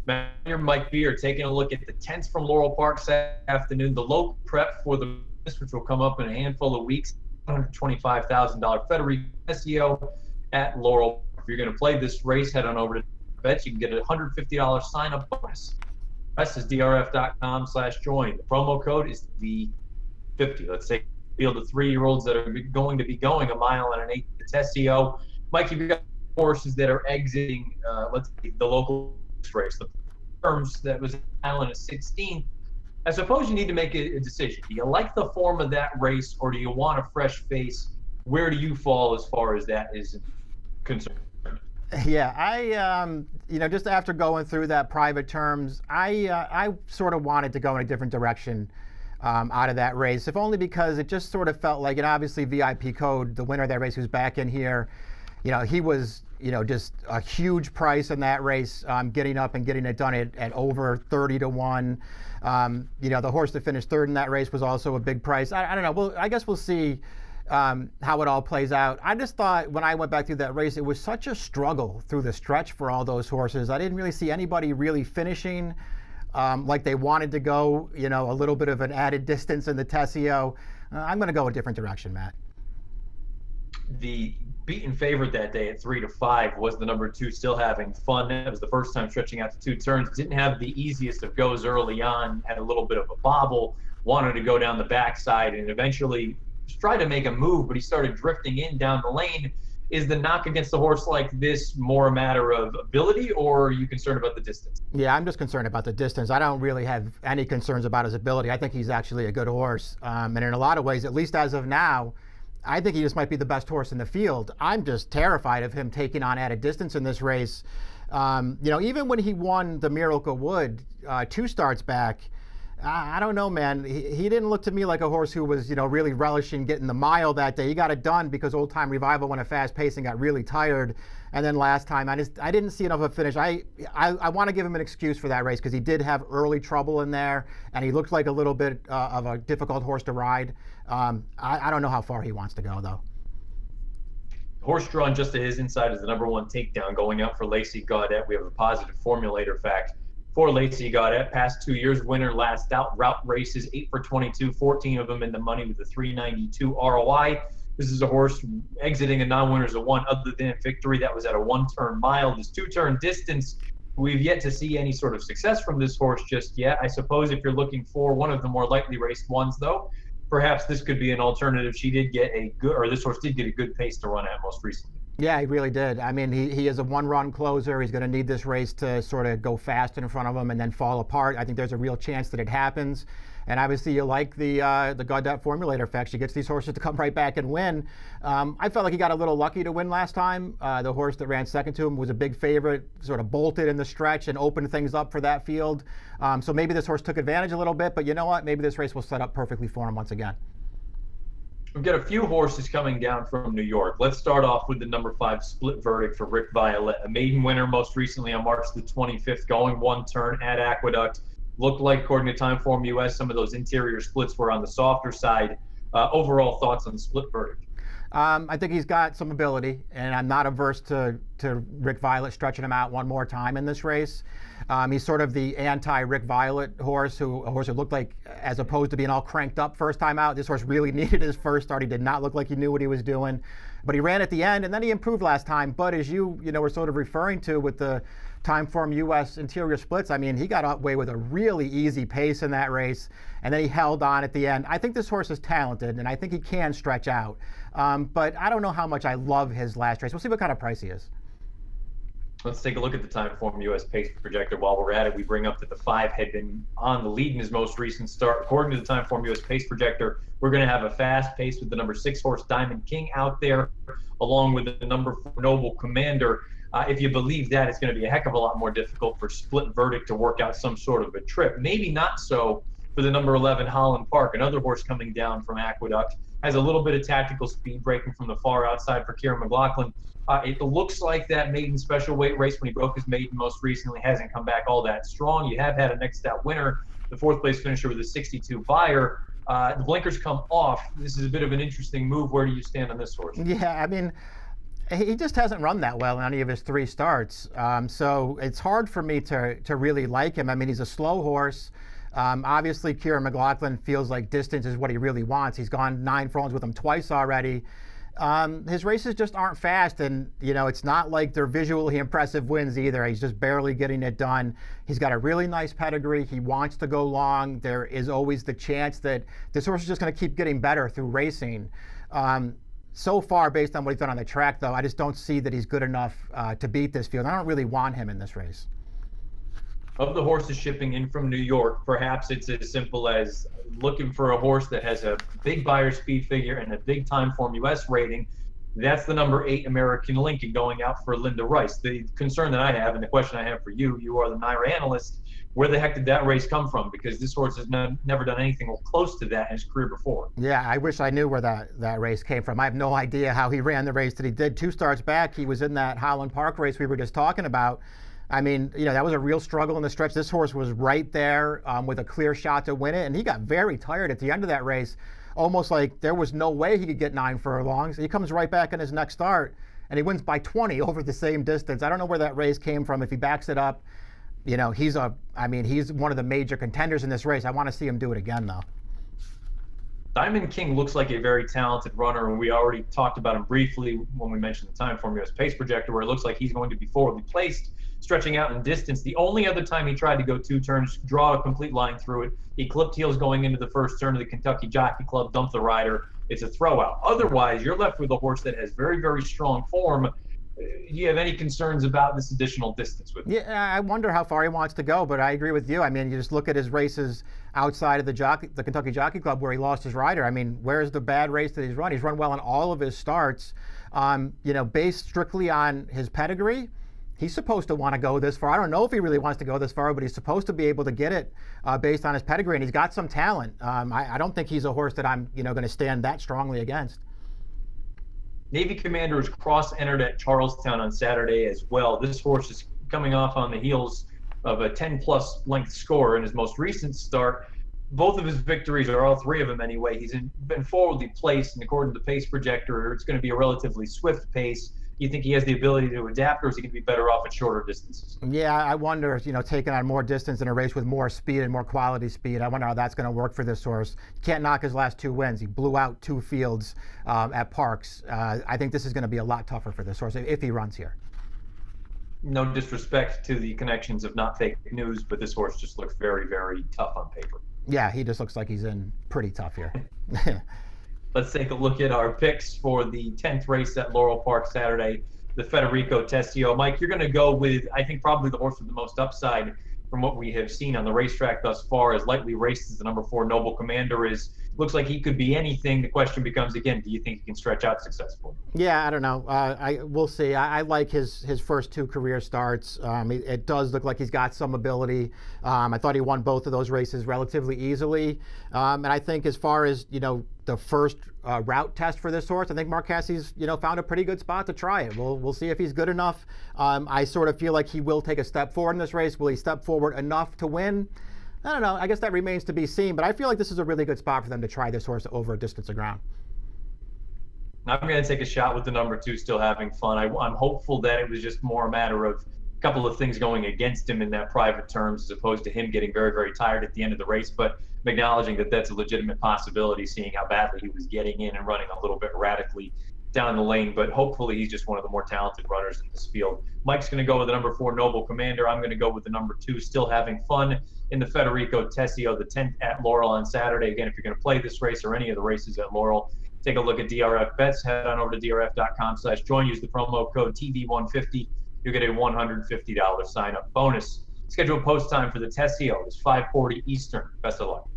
Manager Mike Beer taking a look at the 10th from Laurel Park Saturday afternoon, the local prep for the race, which will come up in a handful of weeks. $125,000 Federico Tesio at Laurel. If you're going to play this race, head on over to Bet. You can get a $150 sign-up bonus. Rest is drf.com/join. The promo code is V50. Let's say field of 3-year-olds that are going to be going a mile and an 8 to Tesio. Mike, you've got horses that are exiting, let's say, the local race. The terms that was a mile and a 16. I suppose you need to make a decision. Do you like the form of that race, or do you want a fresh face? Where do you fall as far as that is concerned? Yeah, I just after going through that private terms, I sort of wanted to go in a different direction out of that race, if only because it just sort of felt like, and obviously VIP Code, the winner of that race, who's back in here, he was, just a huge price in that race, getting up and getting it done at over 30 to 1. The horse that finished third in that race was also a big price. I don't know. Well, I guess we'll see how it all plays out. I just thought when I went back through that race, it was such a struggle through the stretch for all those horses. I didn't really see anybody really finishing like they wanted to go, a little bit of an added distance in the Tesio. I'm going to go a different direction, Matt. The beaten favorite that day at 3 to 5 was the number 2, Still Having Fun. It was the first time stretching out to 2 turns. Didn't have the easiest of goes early on, had a little bit of a bobble, wanted to go down the backside, and eventually tried to make a move, but he started drifting in down the lane. Is the knock against the horse like this more a matter of ability, or are you concerned about the distance? Yeah, I'm just concerned about the distance. I don't really have any concerns about his ability. I think he's actually a good horse. And in a lot of ways, at least as of now, I think he just might be the best horse in the field. I'm just terrified of him taking on added distance in this race. Even when he won the Miracle Wood 2 starts back, I don't know, man. He didn't look to me like a horse who was, really relishing getting the mile that day. He got it done because Old Time Revival went a fast pace and got really tired. And then last time, I didn't see enough of a finish. I want to give him an excuse for that race because he did have early trouble in there, and he looked like a little bit of a difficult horse to ride. I don't know how far he wants to go, though. Horse drawn just to his inside is the number 1 Takedown going out for Lacey Gaudette. We have a positive formulator fact for Lacey Gaudette. Past 2 years, winner last out, route races, 8 for 22, 14 of them in the money with a 392 ROI. This is a horse exiting a non-winners of 1 other than victory. That was at a 1-turn mile. This 2-turn distance, we've yet to see any sort of success from this horse just yet. I suppose if you're looking for one of the more lightly raced ones, though, perhaps this could be an alternative. This horse did get a good pace to run at most recently. Yeah, he really did. I mean, he is a 1-run closer. He's going to need this race to sort of go fast in front of him and then fall apart. I think there's a real chance that it happens. And obviously, you like the Gaudette formulator effect. She gets these horses to come right back and win. I felt like he got a little lucky to win last time. The horse that ran second to him was a big favorite, sort of bolted in the stretch and opened things up for that field. So maybe this horse took advantage a little bit, but you know what? Maybe this race will set up perfectly for him once again. We've got a few horses coming down from New York. Let's start off with the number 5 Split Verdict for Rick Violet, a maiden winner most recently on March the 25th, going 1 turn at Aqueduct. Looked like, according to Timeform US, some of those interior splits were on the softer side. Overall thoughts on the Split Verdict? I think he's got some ability, and I'm not averse to Rick Violet stretching him out one more time in this race. He's sort of the anti-Rick Violet horse, a horse who looked like, as opposed to being all cranked up first time out, this horse really needed his first start. He did not look like he knew what he was doing, but he ran at the end, and then he improved last time. But as you were sort of referring to with the Timeform US interior splits, I mean, he got away with a really easy pace in that race, and then he held on at the end. I think this horse is talented, and I think he can stretch out. But I don't know how much I love his last race. We'll see what kind of price he is. Let's take a look at the Timeform US pace projector. While we're at it, we bring up that the 5 had been on the lead in his most recent start. According to the Timeform US pace projector, we're going to have a fast pace with the number 6 horse Diamond King out there, along with the number 4 Noble Commander. If you believe that, it's going to be a heck of a lot more difficult for Split Verdict to work out some sort of a trip. Maybe not so for the number 11 Holland Park, another horse coming down from Aqueduct. Has a little bit of tactical speed, breaking from the far outside for Kieran McLaughlin. It looks like that maiden special weight race when he broke his maiden most recently hasn't come back all that strong. You have had a next out winner, the 4th place finisher with a 62 buyer. The blinkers come off. This is a bit of an interesting move. Where do you stand on this horse? Yeah, I mean, He just hasn't run that well in any of his 3 starts. So it's hard for me to really like him. I mean, he's a slow horse. Obviously, Kieran McLaughlin feels like distance is what he really wants. He's gone 9 furlongs with him twice already. His races just aren't fast, and it's not like they're visually impressive wins either. He's just barely getting it done. He's got a really nice pedigree. He wants to go long. There is always the chance that this horse is just going to keep getting better through racing. So far, based on what he's done on the track, though, I just don't see that he's good enough to beat this field. I don't really want him in this race. Of the horses shipping in from New York, perhaps it's as simple as looking for a horse that has a big Beyer speed figure and a big time form US rating. That's the number 8 American Lincoln going out for Linda Rice. The concern that I have, and the question I have for you, you are the NYRA analyst, where the heck did that race come from? Because this horse has never done anything close to that in his career before. Yeah, I wish I knew where that race came from. I have no idea how he ran the race that he did. 2 starts back, he was in that Holland Park race we were just talking about. I mean, that was a real struggle in the stretch. This horse was right there with a clear shot to win it, and he got very tired at the end of that race, almost like there was no way he could get 9 furlongs. He comes right back in his next start, and he wins by 20 over the same distance. I don't know where that race came from. If he backs it up, he's one of the major contenders in this race. I want to see him do it again, though. Diamond King looks like a very talented runner, and we already talked about him briefly when we mentioned the time form US pace projector, where it looks like he's going to be forwardly placed, stretching out in distance. The only other time he tried to go 2 turns, draw a complete line through it, he clipped heels going into the first turn of the Kentucky Jockey Club, dumped the rider. It's a throwout. Otherwise, you're left with a horse that has very, very strong form. Do you have any concerns about this additional distance with him? Yeah, I wonder how far he wants to go, but I agree with you. I mean, you just look at his races outside of the Kentucky Jockey Club where he lost his rider. I mean, where's the bad race that he's run? He's run well in all of his starts. Based strictly on his pedigree, he's supposed to want to go this far. I don't know if he really wants to go this far, but he's supposed to be able to get it based on his pedigree, and he's got some talent. I don't think he's a horse that I'm going to stand that strongly against. Navy Commander is cross-entered at Charlestown on Saturday as well. This horse is coming off on the heels of a 10-plus length score in his most recent start. Both of his victories, or all 3 of them anyway, he's been forwardly placed, and according to the pace projector, it's going to be a relatively swift pace. You think he has the ability to adapt, or is he going to be better off at shorter distances? Yeah, I wonder if, taking on more distance in a race with more speed and more quality speed, I wonder how that's going to work for this horse. You can't knock his last 2 wins. He blew out 2 fields at Parks. I think this is going to be a lot tougher for this horse if he runs here. No disrespect to the connections of Not Fake News, but this horse just looks very, very tough on paper. Yeah, he just looks like he's in pretty tough here. Let's take a look at our picks for the 10th race at Laurel Park Saturday, the Federico Tesio. Mike, you're going to go with, I think, probably the horse with the most upside from what we have seen on the racetrack thus far, as lightly raced as the number 4 Noble Commander is. Looks like he could be anything. The question becomes, again, do you think he can stretch out successfully? Yeah, I don't know. We'll see. I like his first 2 career starts. It does look like he's got some ability. I thought he won both of those races relatively easily. And I think as far as, the first route test for this horse, I think Mark Cassie's, found a pretty good spot to try it. We'll see if he's good enough. I sort of feel like he will take a step forward in this race. Will he step forward enough to win? I don't know. I guess that remains to be seen, but I feel like this is a really good spot for them to try this horse over a distance of ground. I'm going to take a shot with the number 2, Still Having Fun. I'm hopeful that it was just more a matter of a couple of things going against him in that private terms, as opposed to him getting very, very tired at the end of the race. But I'm acknowledging that that's a legitimate possibility, seeing how badly he was getting in and running a little bit erratically down the lane. But hopefully he's just one of the more talented runners in this field. Mike's going to go with the number 4 Noble Commander. I'm going to go with the number 2 Still Having Fun in the Federico Tesio, the 10th at Laurel on Saturday. Again, if you're going to play this race or any of the races at Laurel, take a look at DRF bets. Head on over to drf.com/join. Use the promo code TV150. You'll get a $150 sign-up bonus. Scheduled post time for the Tesio is 5:40 Eastern. Best of luck.